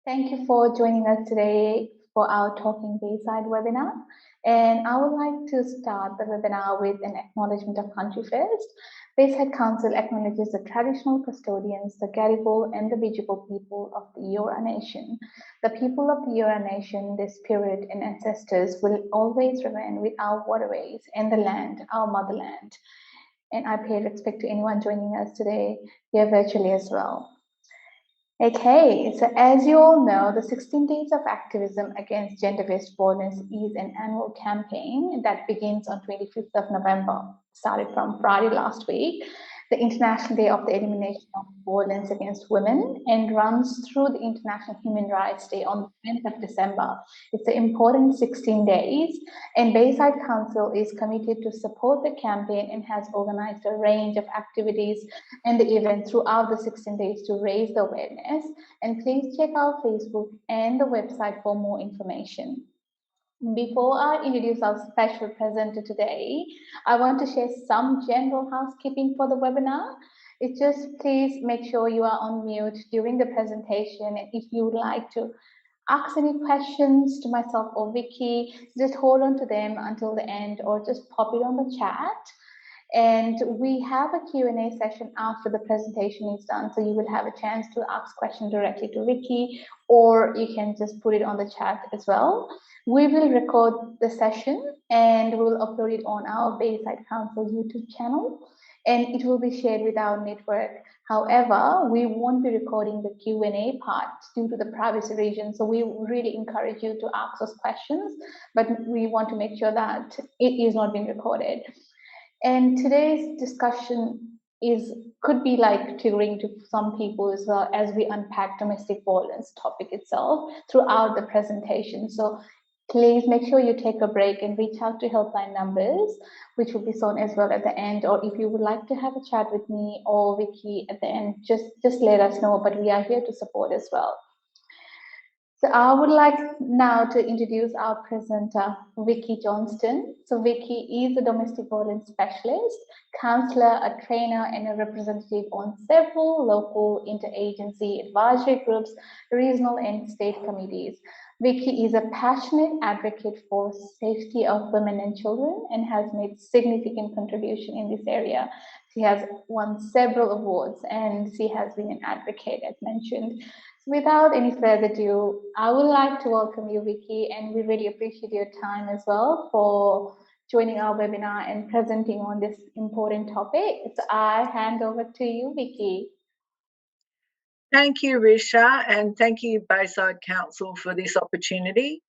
Thank you for joining us today for our Talking Bayside webinar. And I would like to start the webinar with an acknowledgement of country first. Bayside Council acknowledges the traditional custodians, the Gadigal and the Bidjigal people of the Eora Nation. The people of the Eora Nation, their spirit and ancestors will always remain with our waterways and the land, our motherland. And I pay respect to anyone joining us today here virtually as well. Okay, so as you all know, the 16 Days of Activism Against Gender-Based Violence is an annual campaign that begins on 25th of November, started from Friday last week, the International Day of the Elimination of Violence Against Women, and runs through the International Human Rights Day on the 10th of December. It's an important 16 days, and Bayside Council is committed to support the campaign and has organized a range of activities and the event throughout the 16 days to raise the awareness. And please check our Facebook and the website for more information. Before I introduce our special presenter today, I want to share some general housekeeping for the webinar. It's just please make sure you are on mute during the presentation. And if you would like to ask any questions to myself or Vicki, just hold on to them until the end or just pop it on the chat. And we have a Q&A session after the presentation is done, so you will have a chance to ask questions directly to Vicki, or you can just put it on the chat as well. We will record the session and we will upload it on our Bayside Council YouTube channel, and it will be shared with our network. However, we won't be recording the Q&A part due to the privacy reason, so we really encourage you to ask us questions, but we want to make sure that it is not being recorded. And today's discussion could be like triggering to some people as well, as we unpack domestic violence topic itself throughout the presentation. So please make sure you take a break and reach out to helpline numbers, which will be shown as well at the end. Or if you would like to have a chat with me or Vicki at the end, just let us know, but we are here to support as well. So I would like now to introduce our presenter, Vicki Johnston. So Vicki is a domestic violence specialist, counsellor, a trainer, and a representative on several local interagency advisory groups, regional and state committees. Vicki is a passionate advocate for safety of women and children and has made significant contribution in this area. She has won several awards and she has been an advocate, as mentioned. Without any further ado, I would like to welcome you, Vicki, and we really appreciate your time as well for joining our webinar and presenting on this important topic. So I hand over to you, Vicki. Thank you, Risha, and thank you, Bayside Council, for this opportunity.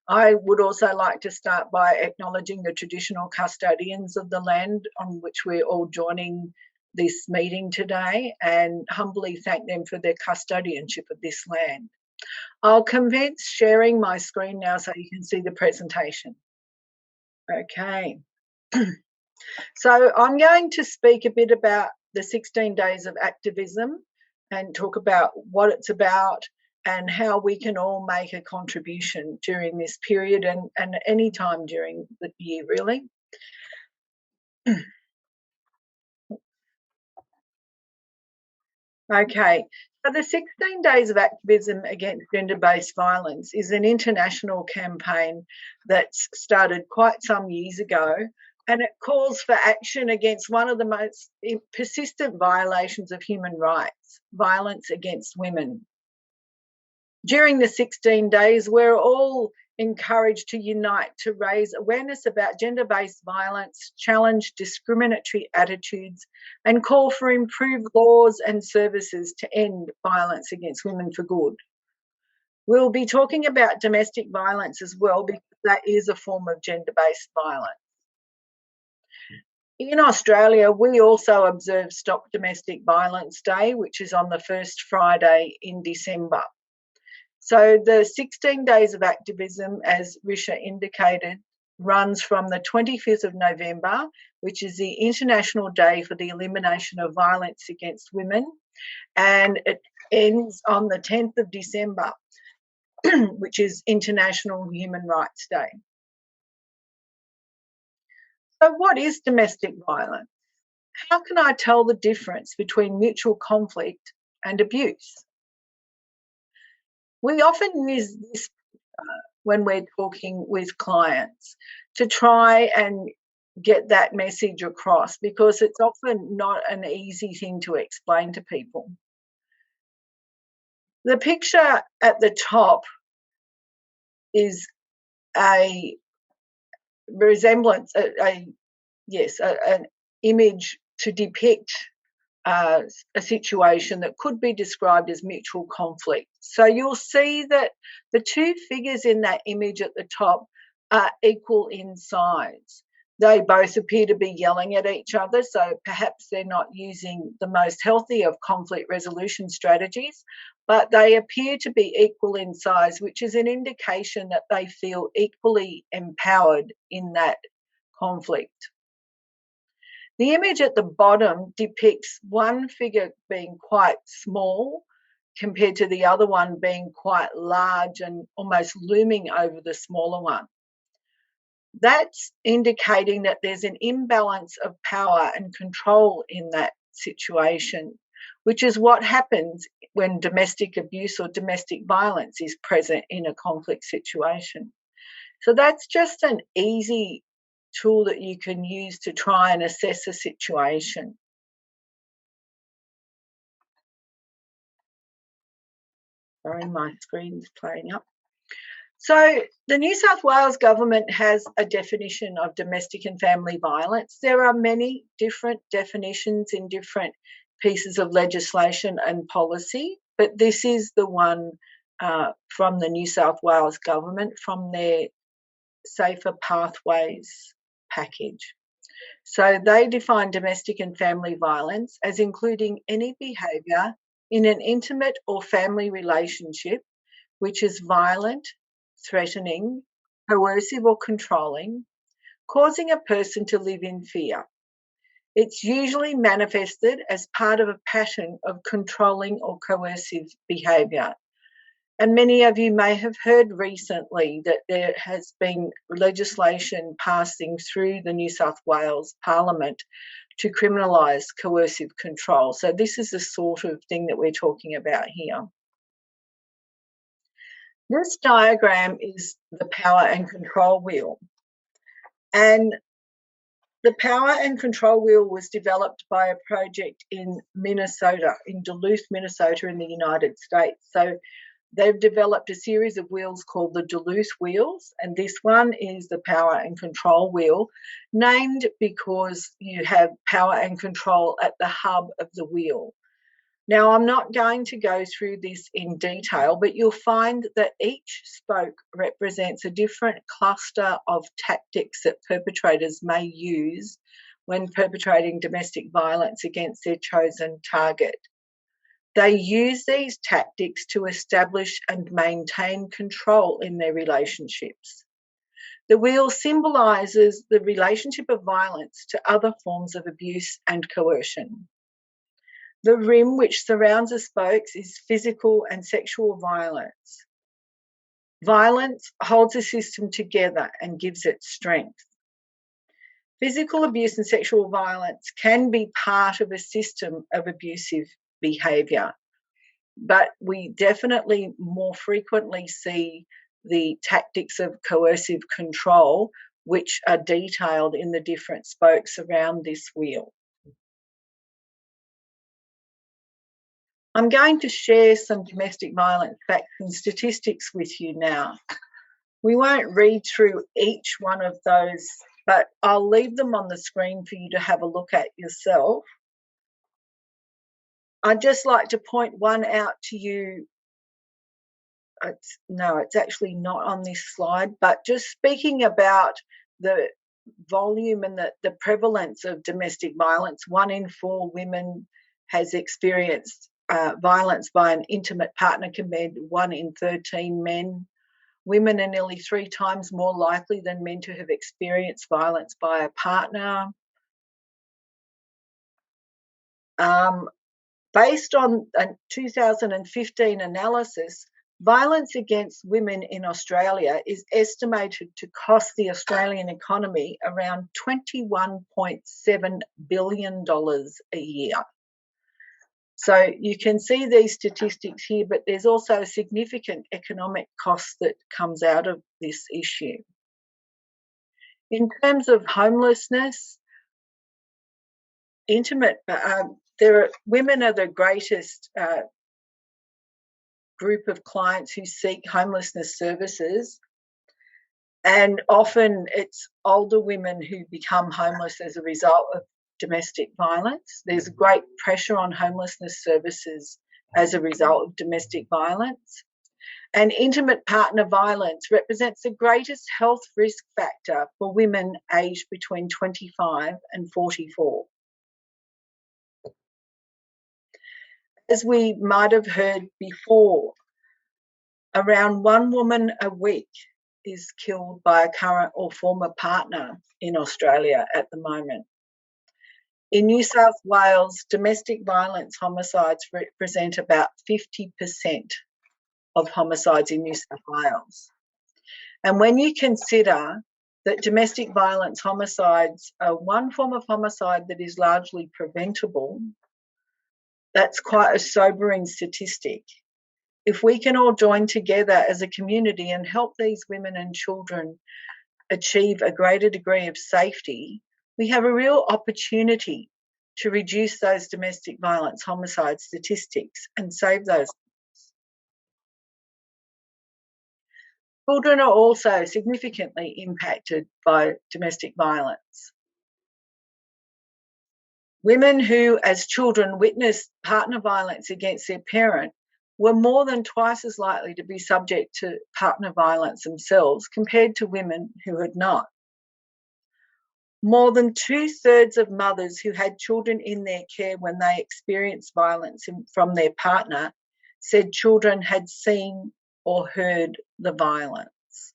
I would also like to start by acknowledging the traditional custodians of the land on which we're all joining this meeting today and humbly thank them for their custodianship of this land. I'll commence sharing my screen now so you can see the presentation. Okay. So I'm going to speak a bit about the 16 days of activism and talk about what it's about and how we can all make a contribution during this period and any time during the year, really. Okay, so the 16 Days of Activism Against Gender-Based Violence is an international campaign that's started quite some years ago, and it calls for action against one of the most persistent violations of human rights, violence against women. During the 16 days, we're all encouraged to unite to raise awareness about gender-based violence, challenge discriminatory attitudes, and call for improved laws and services to end violence against women for good. We'll be talking about domestic violence as well, because that is a form of gender-based violence. In Australia, we also observe Stop Domestic Violence Day, which is on the first Friday in December. So the 16 Days of Activism, as Risha indicated, runs from the 25th of November, which is the International Day for the Elimination of Violence Against Women, and it ends on the 10th of December, which is International Human Rights Day. So what is domestic violence? How can I tell the difference between mutual conflict and abuse? We often use this when we're talking with clients to try and get that message across, because it's often not an easy thing to explain to people. The picture at the top is a resemblance, an image to depict a situation that could be described as mutual conflict. So you'll see that the two figures in that image at the top are equal in size. They both appear to be yelling at each other, so perhaps they're not using the most healthy of conflict resolution strategies, but they appear to be equal in size, which is an indication that they feel equally empowered in that conflict. The image at the bottom depicts one figure being quite small compared to the other one being quite large and almost looming over the smaller one. That's indicating that there's an imbalance of power and control in that situation, which is what happens when domestic abuse or domestic violence is present in a conflict situation. So that's just an easy tool that you can use to try and assess a situation. Sorry, my screen's playing up. So the New South Wales government has a definition of domestic and family violence. There are many different definitions in different pieces of legislation and policy, but this is the one from the New South Wales government from their Safer Pathways package. So they define domestic and family violence as including any behaviour in an intimate or family relationship which is violent, threatening, coercive or controlling, causing a person to live in fear. It's usually manifested as part of a pattern of controlling or coercive behaviour. And many of you may have heard recently that there has been legislation passing through the New South Wales Parliament to criminalise coercive control. So this is the sort of thing that we're talking about here. This diagram is the power and control wheel. And the power and control wheel was developed by a project in Minnesota, in Duluth, Minnesota in the United States. So they've developed a series of wheels called the Duluth wheels, and this one is the power and control wheel, named because you have power and control at the hub of the wheel. Now, I'm not going to go through this in detail, but you'll find that each spoke represents a different cluster of tactics that perpetrators may use when perpetrating domestic violence against their chosen target. They use these tactics to establish and maintain control in their relationships. The wheel symbolises the relationship of violence to other forms of abuse and coercion. The rim which surrounds the spokes is physical and sexual violence. Violence holds a system together and gives it strength. Physical abuse and sexual violence can be part of a system of abusive behaviour, but we definitely more frequently see the tactics of coercive control, which are detailed in the different spokes around this wheel. I'm going to share some domestic violence facts and statistics with you now. We won't read through each one of those, but I'll leave them on the screen for you to have a look at yourself. I'd just like to point one out to you. It's actually not on this slide, but just speaking about the volume and the prevalence of domestic violence, 1 in 4 women has experienced violence by an intimate partner compared to 1 in 13 men. Women are nearly 3 times more likely than men to have experienced violence by a partner. Based on a 2015 analysis, violence against women in Australia is estimated to cost the Australian economy around $21.7 billion a year. So you can see these statistics here, but there's also a significant economic cost that comes out of this issue. In terms of homelessness, women are the greatest group of clients who seek homelessness services, and often it's older women who become homeless as a result of domestic violence. There's great pressure on homelessness services as a result of domestic violence. And intimate partner violence represents the greatest health risk factor for women aged between 25 and 44. As we might have heard before, around one woman a week is killed by a current or former partner in Australia at the moment. In New South Wales, domestic violence homicides represent about 50% of homicides in New South Wales. And when you consider that domestic violence homicides are one form of homicide that is largely preventable, that's quite a sobering statistic. If we can all join together as a community and help these women and children achieve a greater degree of safety, we have a real opportunity to reduce those domestic violence homicide statistics and save those. Children are also significantly impacted by domestic violence. Women who, as children, witnessed partner violence against their parent were more than twice as likely to be subject to partner violence themselves compared to women who had not. More than 2/3 of mothers who had children in their care when they experienced violence from their partner said children had seen or heard the violence.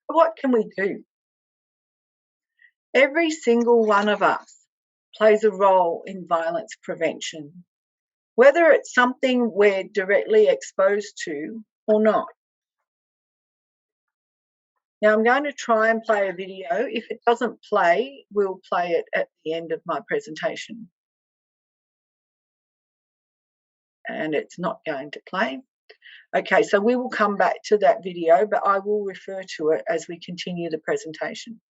What can we do? Every single one of us plays a role in violence prevention, whether it's something we're directly exposed to or not. Now I'm going to try and play a video. If it doesn't play, we'll play it at the end of my presentation. And it's not going to play. Okay, so we will come back to that video, but I will refer to it as we continue the presentation.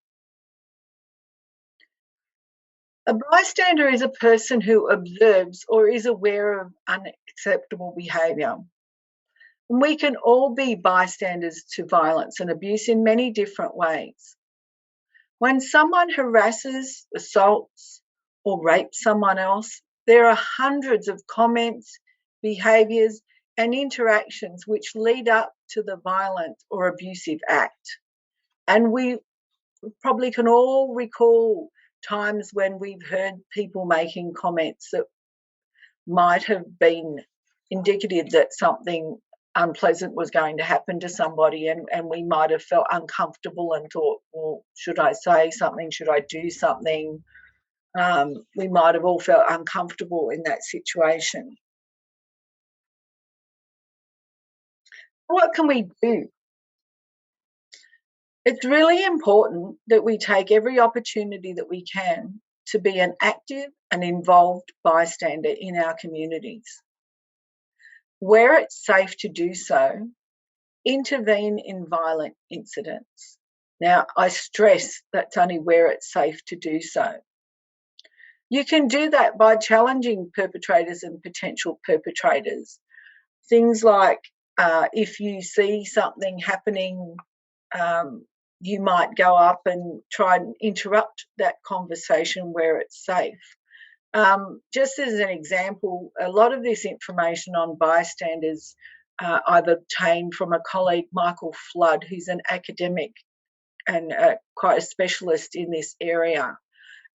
A bystander is a person who observes or is aware of unacceptable behaviour. We can all be bystanders to violence and abuse in many different ways. When someone harasses, assaults, or rapes someone else, there are hundreds of comments, behaviours, and interactions which lead up to the violent or abusive act. And we probably can all recall times when we've heard people making comments that might have been indicative that something unpleasant was going to happen to somebody, and we might have felt uncomfortable and thought, well, should I say something? Should I do something? We might have all felt uncomfortable in that situation. What can we do? It's really important that we take every opportunity that we can to be an active and involved bystander in our communities. Where it's safe to do so, intervene in violent incidents. Now, I stress that's only where it's safe to do so. You can do that by challenging perpetrators and potential perpetrators. Things like if you see something happening, you might go up and try and interrupt that conversation where it's safe. Just as an example, a lot of this information on bystanders I've obtained from a colleague, Michael Flood, who's an academic and quite a specialist in this area.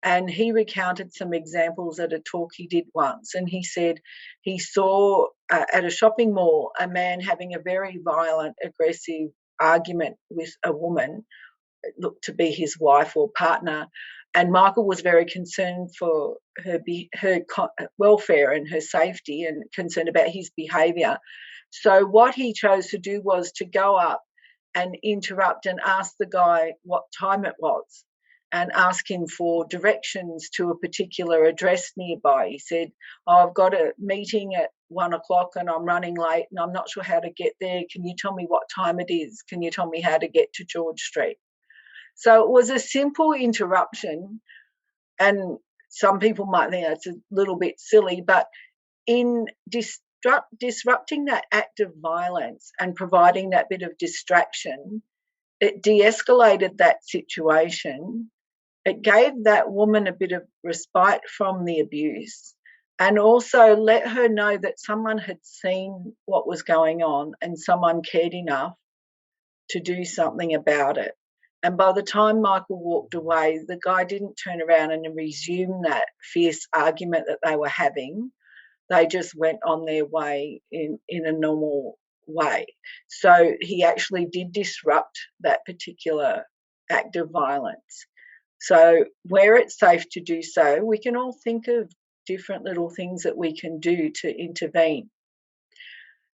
And he recounted some examples at a talk he did once. And he said he saw at a shopping mall a man having a very violent, aggressive argument with a woman, it looked to be his wife or partner. And Michael was very concerned for her welfare and her safety and concerned about his behaviour. So what he chose to do was to go up and interrupt and ask the guy what time it was. and ask him for directions to a particular address nearby. He said, "Oh, I've got a meeting at 1 o'clock and I'm running late and I'm not sure how to get there. Can you tell me what time it is? Can you tell me how to get to George Street?" So it was a simple interruption, and some people might think it's a little bit silly, but in disrupting that act of violence and providing that bit of distraction, it de-escalated that situation. It gave that woman a bit of respite from the abuse, and also let her know that someone had seen what was going on and someone cared enough to do something about it. And by the time Michael walked away, the guy didn't turn around and resume that fierce argument that they were having. They just went on their way in a normal way. So he actually did disrupt that particular act of violence. So where it's safe to do so, we can all think of different little things that we can do to intervene.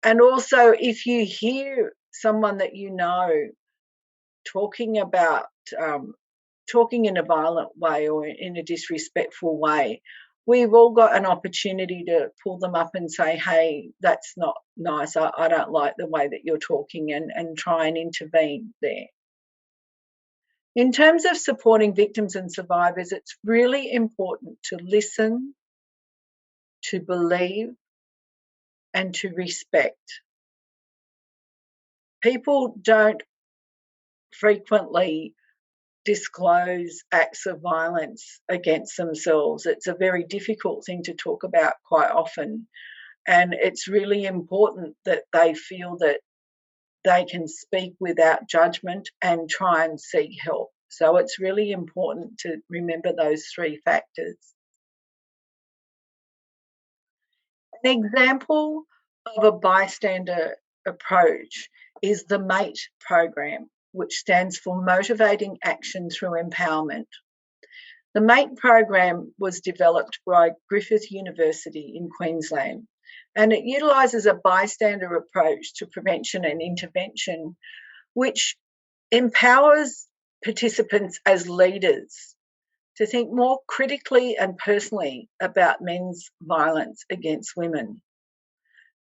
And also, if you hear someone that you know talking about talking in a violent way or in a disrespectful way, we've all got an opportunity to pull them up and say, "Hey, that's not nice. I don't like the way that you're talking," and try and intervene there. In terms of supporting victims and survivors, it's really important to listen, to believe, and to respect. People don't frequently disclose acts of violence against themselves. It's a very difficult thing to talk about quite often, and it's really important that they feel that they can speak without judgment and try and seek help. So it's really important to remember those three factors. An example of a bystander approach is the MATE program, which stands for Motivating Action Through Empowerment. The MATE program was developed by Griffith University in Queensland, and it utilises a bystander approach to prevention and intervention, which empowers participants as leaders to think more critically and personally about men's violence against women.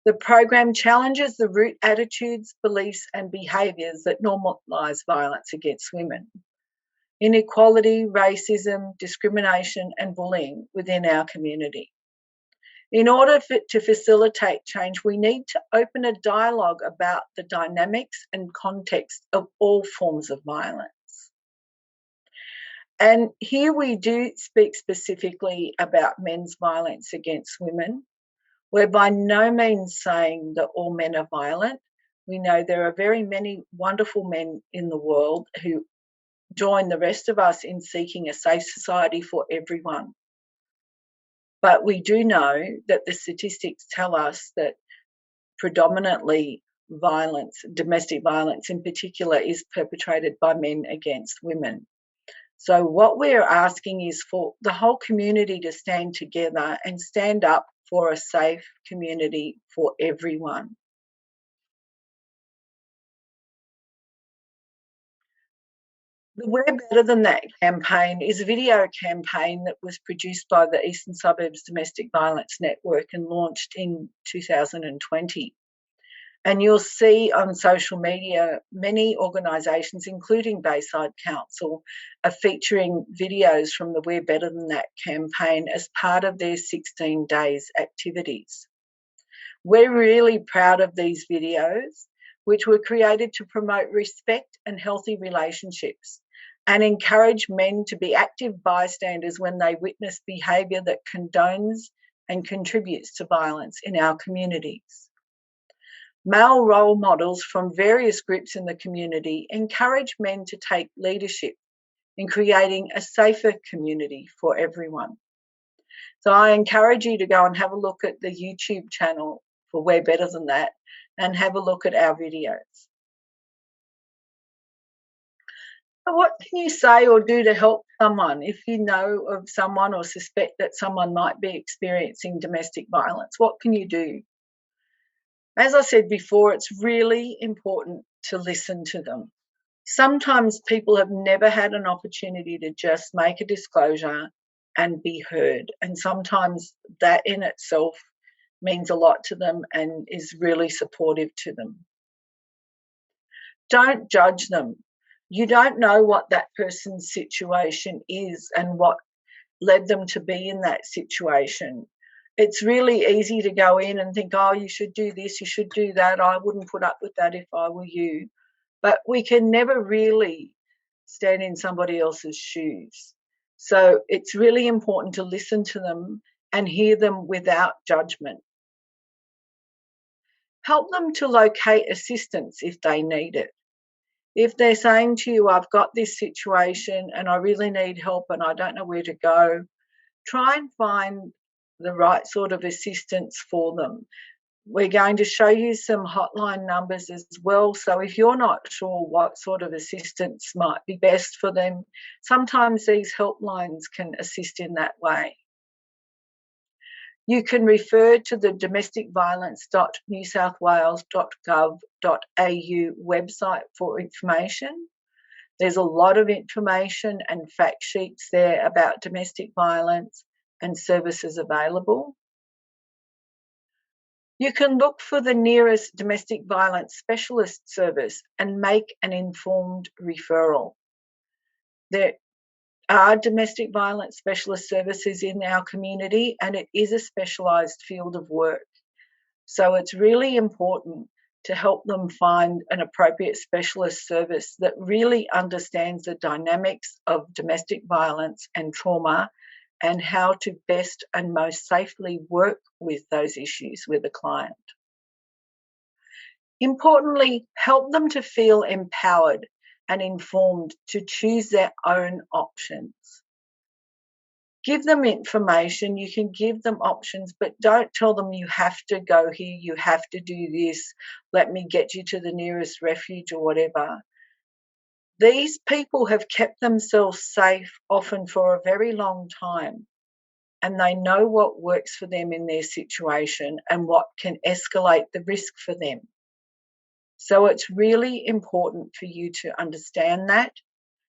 The program challenges the root attitudes, beliefs and behaviours that normalise violence against women, inequality, racism, discrimination and bullying within our community. In order to facilitate change, we need to open a dialogue about the dynamics and context of all forms of violence. And here we do speak specifically about men's violence against women. We're by no means saying that all men are violent. We know there are very many wonderful men in the world who join the rest of us in seeking a safe society for everyone. But we do know that the statistics tell us that predominantly violence, domestic violence in particular, is perpetrated by men against women. So what we're asking is for the whole community to stand together and stand up for a safe community for everyone. The We're Better Than That campaign is a video campaign that was produced by the Eastern Suburbs Domestic Violence Network and launched in 2020. And you'll see on social media many organisations, including Bayside Council, are featuring videos from the We're Better Than That campaign as part of their 16 days activities. We're really proud of these videos, which were created to promote respect and healthy relationships and encourage men to be active bystanders when they witness behaviour that condones and contributes to violence in our communities. Male role models from various groups in the community encourage men to take leadership in creating a safer community for everyone. So I encourage you to go and have a look at the YouTube channel for We're Better Than That and have a look at our videos. So what can you say or do to help someone if you know of someone or suspect that someone might be experiencing domestic violence? What can you do? As I said before, it's really important to listen to them. Sometimes people have never had an opportunity to just make a disclosure and be heard. And sometimes that in itself means a lot to them and is really supportive to them. Don't judge them. You don't know what that person's situation is and what led them to be in that situation. It's really easy to go in and think, oh, you should do this, you should do that. I wouldn't put up with that if I were you. But we can never really stand in somebody else's shoes. So it's really important to listen to them and hear them without judgment. Help them to locate assistance if they need it. If they're saying to you, I've got this situation and I really need help and I don't know where to go, try and find the right sort of assistance for them. We're going to show you some hotline numbers as well. So if you're not sure what sort of assistance might be best for them, sometimes these helplines can assist in that way. You can refer to the domesticviolence.newsouthwales.gov.au website for information. There's a lot of information and fact sheets there about domestic violence and services available. You can look for the nearest domestic violence specialist service and make an informed referral. There are domestic violence specialist services in our community and it is a specialised field of work. So it's really important to help them find an appropriate specialist service that really understands the dynamics of domestic violence and trauma and how to best and most safely work with those issues with a client. Importantly, help them to feel empowered and informed to choose their own options. Give them information, you can give them options, but don't tell them you have to go here, you have to do this, let me get you to the nearest refuge or whatever. These people have kept themselves safe often for a very long time, and they know what works for them in their situation and what can escalate the risk for them. So it's really important for you to understand that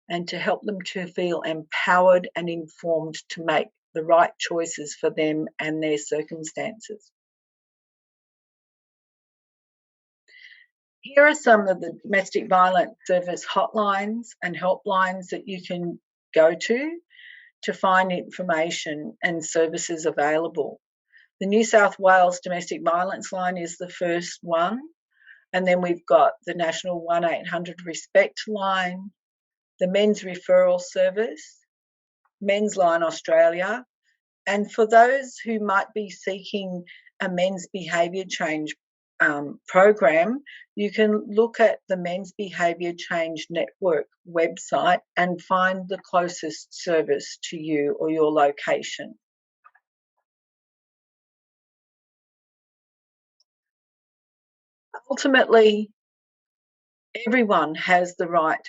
and to help them to feel empowered and informed to make the right choices for them and their circumstances. Here are some of the domestic violence service hotlines and helplines that you can go to find information and services available. The New South Wales Domestic Violence Line is the first one, and then we've got the National 1800 Respect line, the Men's Referral Service, Men's Line Australia, and for those who might be seeking a men's behaviour change program, you can look at the Men's Behaviour Change Network website and find the closest service to you or your location. Ultimately, everyone has the right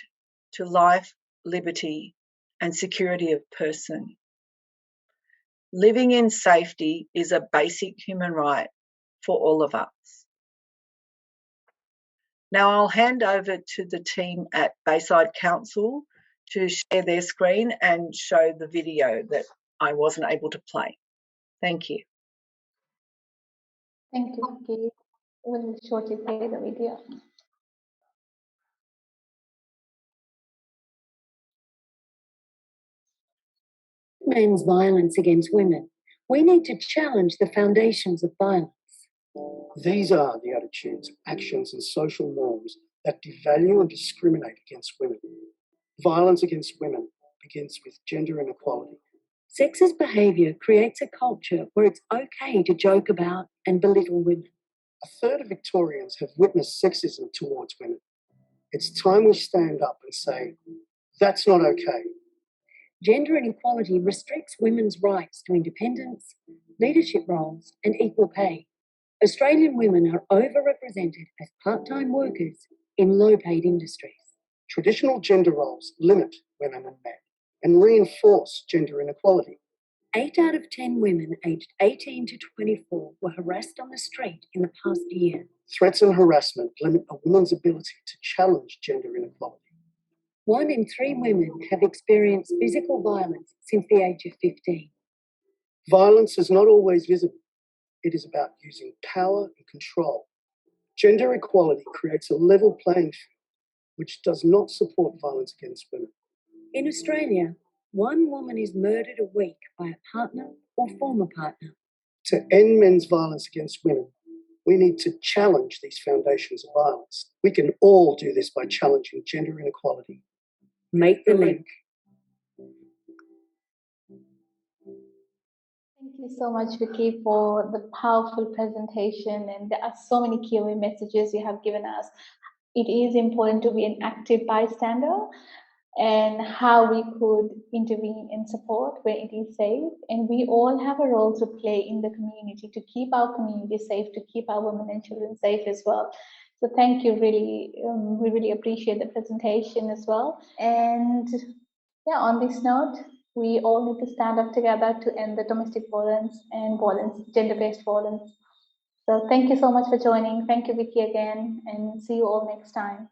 to life, liberty, and security of person. Living in safety is a basic human right for all of us. Now I'll hand over to the team at Bayside Council to share their screen and show the video that I wasn't able to play. Thank you. Thank you, Vicki. We'll shortly play the video. Men's violence against women. We need to challenge the foundations of violence. These are the attitudes, actions and social norms that devalue and discriminate against women. Violence against women begins with gender inequality. Sexist behaviour creates a culture where it's okay to joke about and belittle women. A third of Victorians have witnessed sexism towards women. It's time we stand up and say, that's not okay. Gender inequality restricts women's rights to independence, leadership roles and equal pay. Australian women are overrepresented as part-time workers in low-paid industries. Traditional gender roles limit women and men and reinforce gender inequality. 8 out of 10 women aged 18 to 24 were harassed on the street in the past year. Threats and harassment limit a woman's ability to challenge gender inequality. 1 in 3 women have experienced physical violence since the age of 15. Violence is not always visible. It is about using power and control. Gender equality creates a level playing field which does not support violence against women. In Australia, 1 woman is murdered a week by a partner or former partner. To end men's violence against women, we need to challenge these foundations of violence. We can all do this by challenging gender inequality. Make the link. Thank you so much, Vicki, for the powerful presentation. And there are so many key messages you have given us. It is important to be an active bystander and how we could intervene and support where it is safe. And we all have a role to play in the community to keep our community safe, to keep our women and children safe as well. So thank you, really, we really appreciate the presentation as well. And yeah, on this note, we all need to stand up together to end the domestic violence and violence, gender-based violence. So thank you so much for joining. Thank you, Vicki, again, and see you all next time.